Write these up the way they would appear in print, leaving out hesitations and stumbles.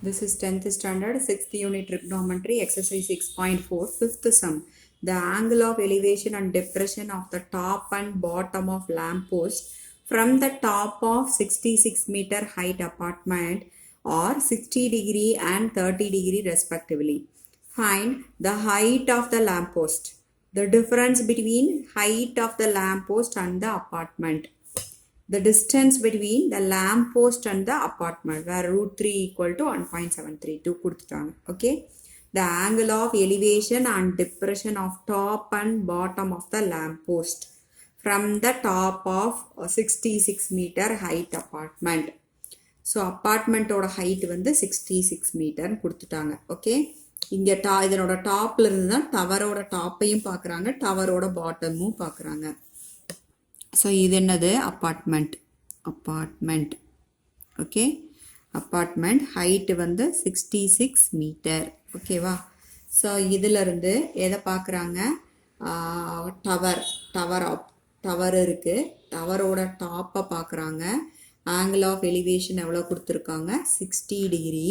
This is 10th standard, 6th unit trigonometry, exercise 6.4, 5th sum. The angle of elevation and depression of the top and bottom of lamp post from the top of 66-meter height apartment are 60 degree and 30 degree respectively. Find the height of the lamp post. The difference between height of the lamp post and the apartment. The distance between the lamp post and the apartment, where root 3 equal to 1.732 கொடுத்துட்டாங்க. Okay. The angle of elevation and depression of top and bottom of the lamp post from the top of 66 meter height apartment. So apartment ஓட height வந்து 66 meter கொடுத்துட்டாங்க. Okay. இங்க இதனோட டாப்ல இருந்து தான் டவரோட டாப்பையும் பார்க்குறாங்க, டவரோட பாட்டமும் பார்க்குறாங்க. ஸோ இது என்னது? அப்பார்ட்மெண்ட். ஓகே, அப்பார்ட்மெண்ட் ஹைட்டு வந்து 66 மீட்டர். ஓகேவா? ஸோ இதிலிருந்து எதை பார்க்குறாங்க? டவர் இருக்குது, டவரோட டாப்பை பார்க்குறாங்க. ஆங்கிள் ஆஃப் எலிவேஷன் எவ்வளோ கொடுத்துருக்காங்க? 60 degree.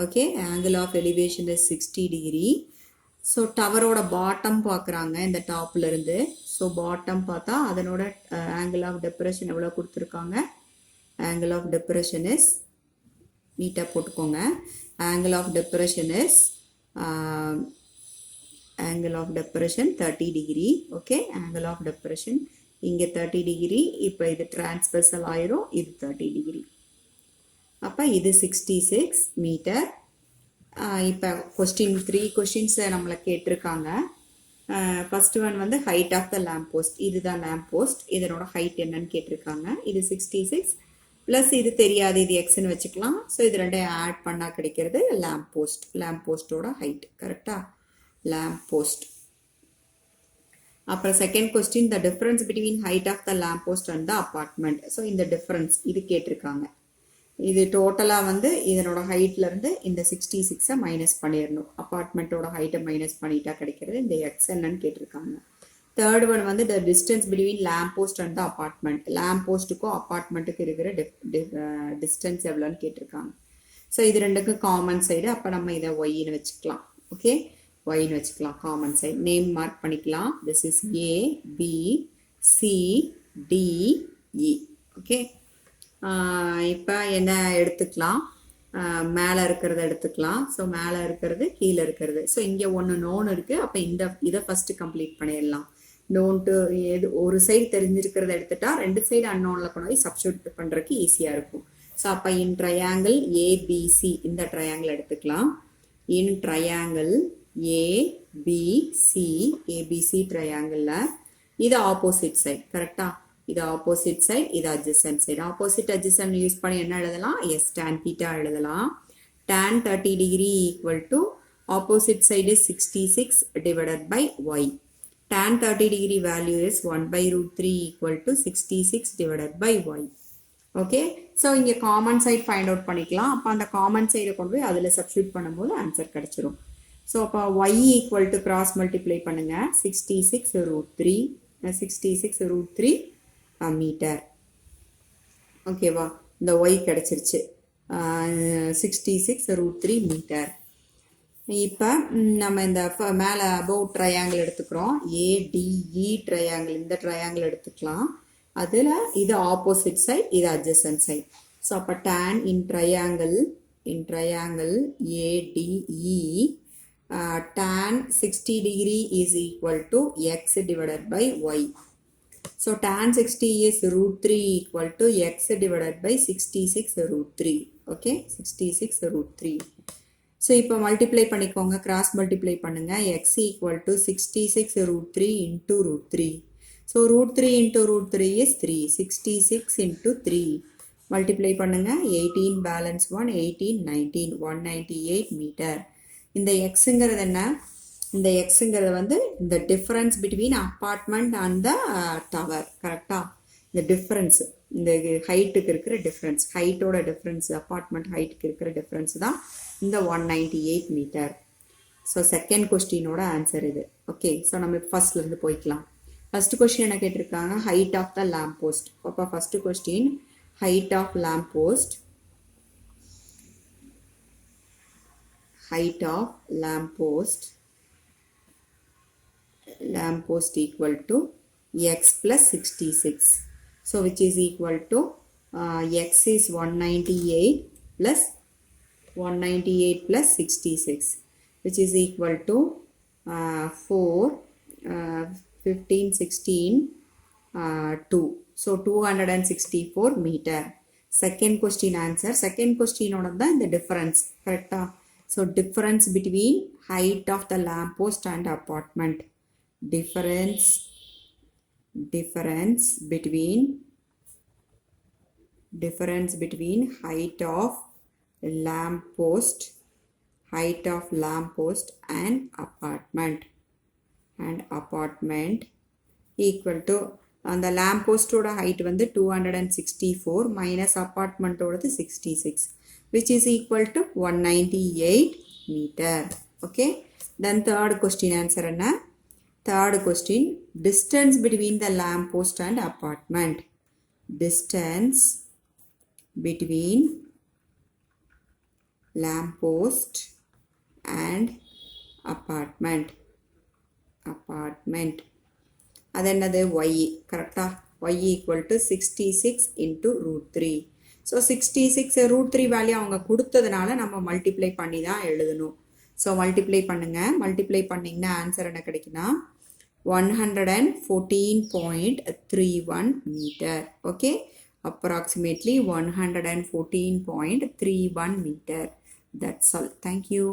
Okay, angle of elevation is 60 degree. So டவரோட பாட்டம் பார்க்குறாங்க இந்த டாப்லேருந்து. ஸோ பாட்டம் பார்த்தா அதனோட ஆங்கிள் ஆஃப் டெப்ரெஷன் எவ்வளோ கொடுத்துருக்காங்க? ஆங்கிள் ஆஃப் டெப்ரெஷன் இஸ், நீட்டாக போட்டுக்கோங்க, angle of depression is 30 degree. Okay, angle of depression இங்கே 30 டிகிரி. இப்போ இது டிரான்ஸ்வர்சல் ஆயிரும், இது 30 டிகிரி. அப்போ இது 66 மீட்டர். இப்போ கொஸ்டின் 3 கொஸ்டின்ஸை நம்மளை கேட்டிருக்காங்க. ஃபர்ஸ்ட் ஒன் வந்து height of the lamp post. இதுதான் லேம்ப் போஸ்ட், இதனோட ஹைட் என்னன்னு கேட்டிருக்காங்க. இது 66 ப்ளஸ் இது தெரியாது, இது எக்ஸ்ன்னு வச்சுக்கலாம். ஸோ இது ரெண்டையும் ஆட் பண்ணால் கிடைக்கிறது லேம்ப் போஸ்ட். லேம்ப் போஸ்ட்டோட ஹைட் கரெக்டாக லேம்ப் போஸ்ட். அப்புறம் second question, the difference between height of the lamp post and the apartment. So இந்த டிஃப்ரென்ஸ் இது கேட்டிருக்காங்க. இது டோட்டலாக வந்து இதனோட ஹைட்லேருந்து இந்த 66-ஐ மைனஸ் பண்ணிடணும். அப்பார்ட்மெண்ட்டோட ஹைட்டை மைனஸ் பண்ணிட்டா கிடைக்கிறது இந்த எக்ஸ் என்னன்னு கேட்டிருக்காங்க. தேர்ட் ஒன் வந்து the distance between lamp post and the apartment. Lamp போஸ்ட்டுக்கும் அப்பார்ட்மெண்ட்டுக்கு இருக்கிற டிஸ்டன்ஸ் எவ்வளோன்னு கேட்டிருக்காங்க. ஸோ இது ரெண்டுக்கும் காமன் சைடு. அப்போ நம்ம இதை ஒய்ன்னு வச்சுக்கலாம். ஓகே, ஒய்ன்னு வச்சுக்கலாம் காமன் சைடு. நேம் மார்க் பண்ணிக்கலாம். This is A B C D E. Okay, இப்போ என்ன எடுத்துக்கலாம்? மேலே இருக்கிறத எடுத்துக்கலாம். ஸோ மேலே இருக்கிறது, கீழே இருக்கிறது. ஸோ இங்கே ஒன்று நோன் இருக்குது. அப்போ இதை ஃபஸ்ட்டு கம்ப்ளீட் பண்ணிடலாம். நோன்ட்டு எது ஒரு சைடு தெரிஞ்சிருக்கிறத எடுத்துட்டா ரெண்டு சைடு அன்னோனில் கொண்டு போய் சப்ஸ்டியூட் பண்ணுறதுக்கு ஈஸியாக இருக்கும். ஸோ அப்போ இன் ட்ரையாங்கிள் ஏபிசி, இந்த ட்ரையாங்கிள் எடுத்துக்கலாம். இன் ட்ரையாங்கிள் ஏபிசி ட்ரையாங்கிளில் இது ஆப்போசிட் சைட். கரெக்டாக? இது ஆப்போசிட் சைட், இது adjacent side. Opposite adjacent use பண்ணி என்ன எழுதலாம்? எஸ் tan theta எழுதலாம். tan 30 degree equal to opposite side is 66 divided by Y. tan 30 degree value is 1/√3 equal to 66 divided by Y. Okay, so இங்கே common side find out பண்ணிக்கலாம். அப்போ அந்த common சைடை கொண்டு போய் அதில் சப்ஸ்டியூட் பண்ணும்போது ஆன்சர் கிடச்சிரும். ஸோ அப்போ Y equal to cross multiply பண்ணுங்கள். 66√3 மீட்டர். ஓகேவா? இந்த ஒய் கிடச்சிருச்சு 66√3 மீட்டர். இப்போ நம்ம இந்த மேலே அபவ் ட்ரையாங்கிள் எடுத்துக்கிறோம். ஏடிஇ ட்ரையாங்கிள், இந்த ட்ரையாங்கிள் எடுத்துக்கலாம். அதில் இது ஆப்போசிட் சைட், இது அட்ஜசன்ட் சைட். ஸோ அப்போ tan in triangle ADE tan 60 degree is equal to X divided by Y. So tan 60 is √3 equal to x divided by 66√3. Okay, 66√3. So இப்போ multiply பண்ணிக்கோங்க, cross multiply பண்ணுங்க. x equal to 66√3 into √3. So √3 into √3 is 3. 66 into 3. Multiply பண்ணுங்க. 18 balance 1, 18, 19, 198 metre. இந்த எக்ஸுங்கிறது என்ன? இந்த எக்ஸுங்கிறது வந்து இந்த difference between apartment and the tower. கரெக்டாக? இந்த டிஃப்ரென்ஸ், இந்த ஹைட்டுக்கு இருக்கிற டிஃப்ரென்ஸ், ஹைட்டோட டிஃப்ரென்ஸ், அப்பார்ட்மெண்ட் ஹைட்டுக்கு இருக்கிற டிஃப்ரென்ஸ் தான் இந்த 198 மீட்டர். ஸோ செகண்ட் கொஸ்டினோட ஆன்சர் இது. ஓகே, ஸோ நம்ம ஃபர்ஸ்ட்லேருந்து போய்க்கலாம். ஃபர்ஸ்ட் கொஸ்டின் என்ன கேட்டிருக்காங்க? Height of the lamp post. அப்போ first question height of lamp post height of lamppost equal to x plus 66. So which is equal to x is 198 plus 66, which is equal to 4, 15, 16, 2. So 264 meter. Second question answer. Second question on the difference. Correct? So difference between height of the lamppost and apartment. Difference between height of lamppost and apartment equal to அந்த lamp post-ஓட height வந்து 264 minus apartment-ஓடது 66, which is equal to 198 meter. Okay. Then third question answer என்ன? Third question, distance between the lamp post and apartment. Distance between lamp post and apartment. அது என்னது y, கரெக்டா? y equal to 66 into root 3. So 66 root 3 value அவங்க கொடுத்ததுனால நம்ம multiply பண்ணி தான் எழுதணும். ஸோ மல்டிப்ளை பண்ணுங்க. மல்டிப்ளை பண்ணிங்கன்னா ஆன்சர் என்ன கிடைக்குன்னா 114.31 meter. Okay, approximately 114.31 meter. That's all. Thank you.